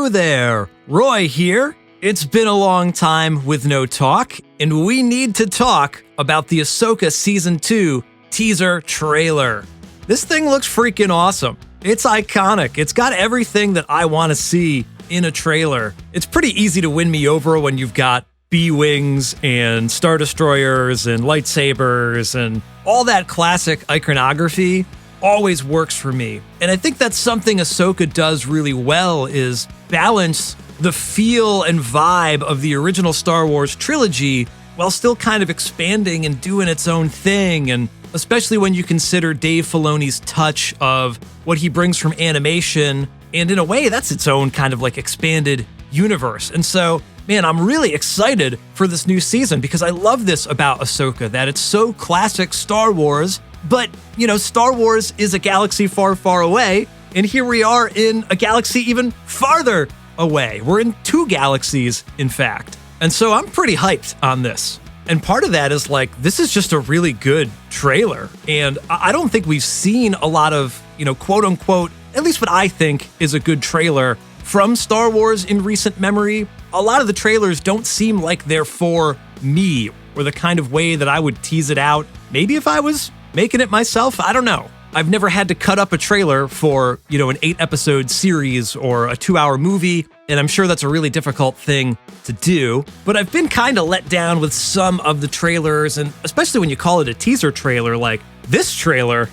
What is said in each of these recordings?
Hello there, Roy here. It's been a long time with no talk, and we need to talk about the Ahsoka Season 2 teaser trailer. This thing looks freaking awesome. It's iconic. It's got everything that I want to see in a trailer. It's pretty easy to win me over when you've got B-Wings and Star Destroyers and lightsabers and all that classic iconography always works for me. And I think that's something Ahsoka does really well, is balance the feel and vibe of the original Star Wars trilogy while still kind of expanding and doing its own thing. And especially when you consider Dave Filoni's touch of what he brings from animation, and in a way that's its own kind of like expanded universe. And so, man, I'm really excited for this new season because I love this about Ahsoka, that it's so classic Star Wars. But, you know, Star Wars is a galaxy far, far away, and here we are in a galaxy even farther away. We're in 2 galaxies, in fact. And so I'm pretty hyped on this. And part of that is like, this is just a really good trailer. And I don't think we've seen a lot of, quote unquote, at least what I think is a good trailer from Star Wars in recent memory. A lot of the trailers don't seem like they're for me, or the kind of way that I would tease it out. Maybe if I was making it myself, I don't know. I've never had to cut up a trailer for, an 8-episode series or a 2-hour movie, and I'm sure that's a really difficult thing to do. But I've been kind of let down with some of the trailers, and especially when you call it a teaser trailer, like this trailer,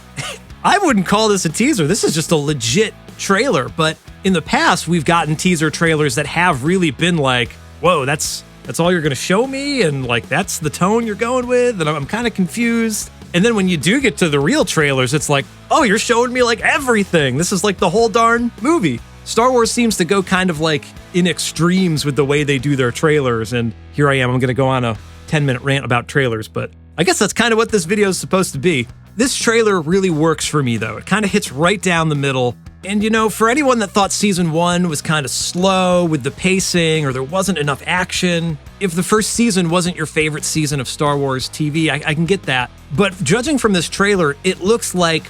I wouldn't call this a teaser. This is just a legit trailer. But in the past, we've gotten teaser trailers that have really been like, whoa, that's all you're going to show me? And like, that's the tone you're going with? And I'm kind of confused. And then when you do get to the real trailers, it's like, oh, you're showing me like everything. This is like the whole darn movie. Star Wars seems to go kind of like in extremes with the way they do their trailers. And here I am, I'm going to go on a 10-minute rant about trailers, but I guess that's kind of what this video is supposed to be. This trailer really works for me though. It kind of hits right down the middle. And for anyone that thought season 1 was kind of slow with the pacing, or there wasn't enough action, if the first season wasn't your favorite season of Star Wars TV, I can get that. But judging from this trailer, it looks like,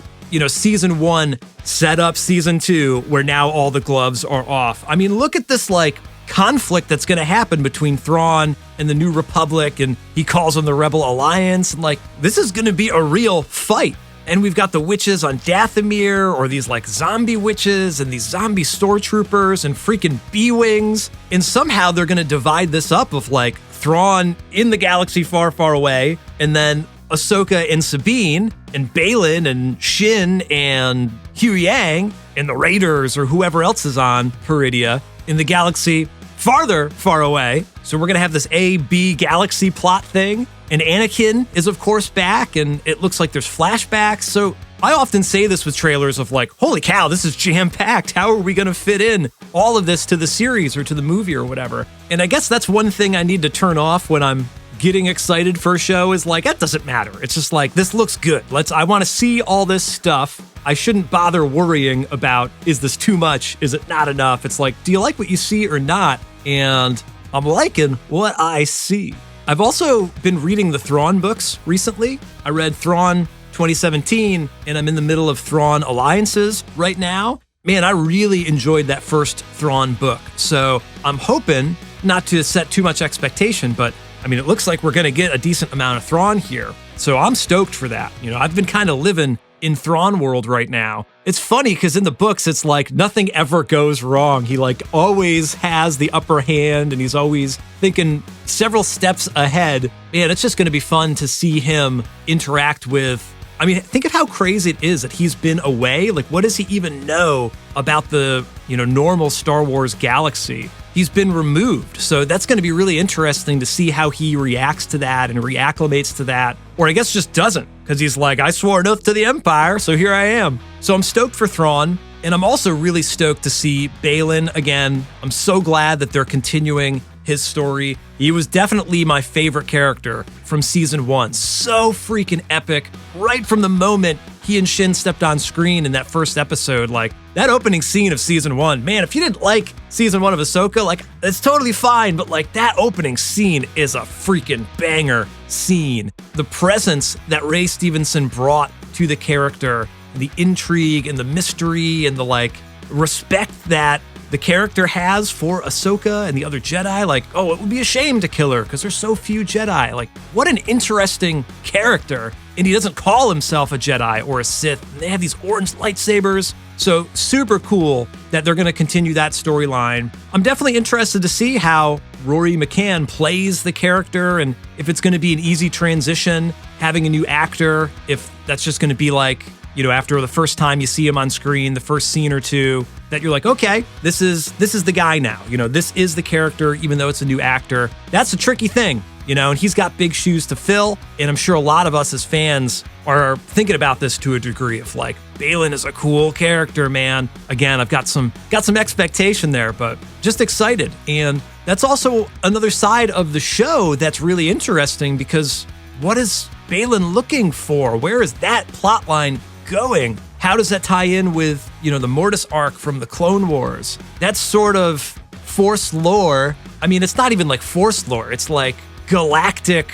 season 1 set up season 2, where now all the gloves are off. I mean, look at this like conflict that's going to happen between Thrawn and the New Republic, and he calls them the Rebel Alliance, and like, this is going to be a real fight. And we've got the witches on Dathomir, or these like zombie witches and these zombie stormtroopers and freaking B-Wings. And somehow they're going to divide this up of like Thrawn in the galaxy far, far away, and then Ahsoka and Sabine and Baylan and Shin and Huyang and the Raiders or whoever else is on Peridia in the galaxy farther, far away. So we're going to have this A-B galaxy plot thing. And Anakin is, of course, back, and it looks like there's flashbacks. So I often say this with trailers of like, holy cow, this is jam-packed. How are we going to fit in all of this to the series or to the movie or whatever? And I guess that's one thing I need to turn off when I'm getting excited for a show, is like, that doesn't matter. It's just like, this looks good. I want to see all this stuff. I shouldn't bother worrying about, is this too much? Is it not enough? It's like, do you like what you see or not? And I'm liking what I see. I've also been reading the Thrawn books recently. I read Thrawn 2017, and I'm in the middle of Thrawn Alliances right now. Man, I really enjoyed that first Thrawn book. So I'm hoping not to set too much expectation, but I mean, it looks like we're going to get a decent amount of Thrawn here. So I'm stoked for that. I've been kind of living in Thrawn world right now. It's funny because in the books, it's like nothing ever goes wrong. He like always has the upper hand, and he's always thinking several steps ahead. Man, it's just going to be fun to see him interact with. I mean, think of how crazy it is that he's been away. Like, what does he even know about the, normal Star Wars galaxy? He's been removed. So that's going to be really interesting to see how he reacts to that and reacclimates to that. Or I guess just doesn't, because he's like, I swore an oath to the Empire, so here I am. So I'm stoked for Thrawn, and I'm also really stoked to see Baylan again. I'm so glad that they're continuing his story. He was definitely my favorite character from season 1. So freaking epic. Right from the moment he and Shin stepped on screen in that first episode, like that opening scene of season 1, man, if you didn't like season 1 of Ahsoka, like it's totally fine, but like that opening scene is a freaking banger scene. The presence that Ray Stevenson brought to the character, the intrigue and the mystery and the like respect that the character has for Ahsoka and the other Jedi. Like, oh, it would be a shame to kill her because there's so few Jedi. Like, what an interesting character. And he doesn't call himself a Jedi or a Sith. And they have these orange lightsabers. So super cool that they're going to continue that storyline. I'm definitely interested to see how Rory McCann plays the character and if it's going to be an easy transition, having a new actor, if that's just going to be like, you know, after the first time you see him on screen, the first scene or two, that you're like, okay, this is the guy now. You know, this is the character, even though it's a new actor. That's a tricky thing, you know, and he's got big shoes to fill. And I'm sure a lot of us as fans are thinking about this to a degree of like, Baylan is a cool character, man. Again, I've got some expectation there, but just excited. And that's also another side of the show that's really interesting because what is Baylan looking for? Where is that plot line going? How does that tie in with, you know, the Mortis arc from the Clone Wars? That's sort of Force lore. I mean, it's not even like Force lore. It's like galactic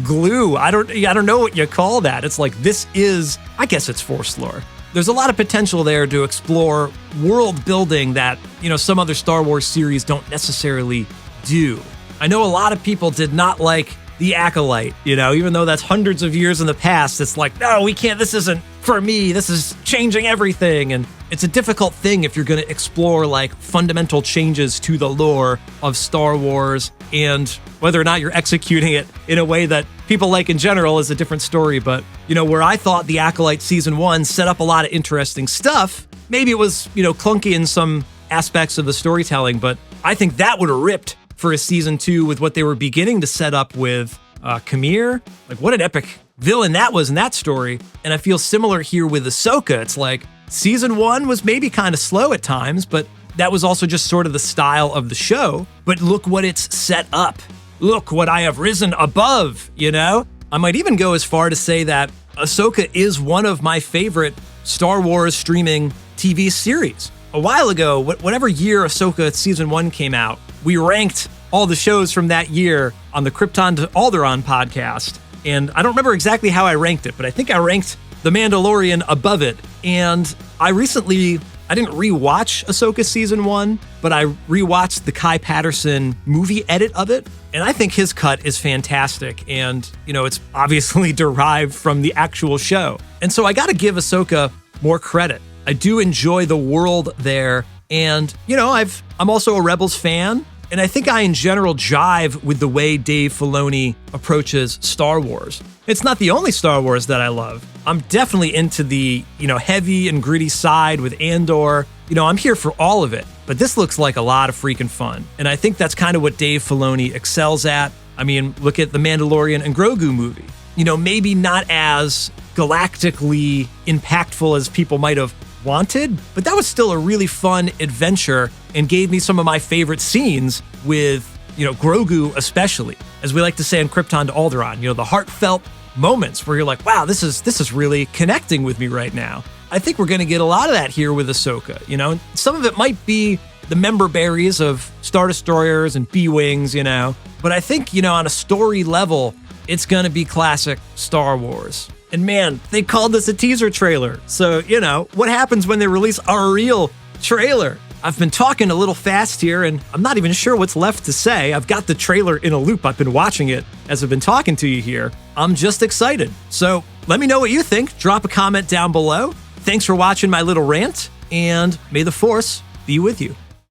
glue. I don't know what you call that. It's like I guess it's Force lore. There's a lot of potential there to explore world building that, you know, some other Star Wars series don't necessarily do. I know a lot of people did not like The Acolyte, you know, even though that's hundreds of years in the past. It's like, no, we can't, this isn't for me. This is changing everything. And it's a difficult thing if you're going to explore like fundamental changes to the lore of Star Wars, and whether or not you're executing it in a way that people like in general is a different story. But, you know, where I thought The Acolyte Season 1 set up a lot of interesting stuff, maybe it was, you know, clunky in some aspects of the storytelling, but I think that would have ripped for a Season 2 with what they were beginning to set up with Khmer. Like, what an epic villain that was in that story. And I feel similar here with Ahsoka. It's like Season 1 was maybe kind of slow at times, but that was also just sort of the style of the show. But look what it's set up. Look what I have risen above, you know? I might even go as far to say that Ahsoka is one of my favorite Star Wars streaming TV series. A while ago, whatever year Ahsoka Season 1 came out, we ranked all the shows from that year on the Krypton to Alderaan podcast. And I don't remember exactly how I ranked it, but I think I ranked The Mandalorian above it. And I didn't rewatch Ahsoka Season 1, but I rewatched the Kai Patterson movie edit of it. And I think his cut is fantastic. And, you know, it's obviously derived from the actual show. And so I got to give Ahsoka more credit. I do enjoy the world there. And, you know, I'm also a Rebels fan. And I think I, in general, jive with the way Dave Filoni approaches Star Wars. It's not the only Star Wars that I love. I'm definitely into the, you know, heavy and gritty side with Andor. You know, I'm here for all of it. But this looks like a lot of freaking fun. And I think that's kind of what Dave Filoni excels at. I mean, look at the Mandalorian and Grogu movie. You know, maybe not as galactically impactful as people might have wanted, but that was still a really fun adventure and gave me some of my favorite scenes with, you know, Grogu especially, as we like to say on Krypton to Alderaan, you know, the heartfelt moments where you're like, wow, this is really connecting with me right now. I think we're going to get a lot of that here with Ahsoka, you know. Some of it might be the member berries of Star Destroyers and B-Wings, you know, but I think, you know, on a story level, it's going to be classic Star Wars. And man, they called this a teaser trailer. So, you know, what happens when they release a real trailer? I've been talking a little fast here, and I'm not even sure what's left to say. I've got the trailer in a loop. I've been watching it as I've been talking to you here. I'm just excited. So let me know what you think. Drop a comment down below. Thanks for watching my little rant, and may the Force be with you.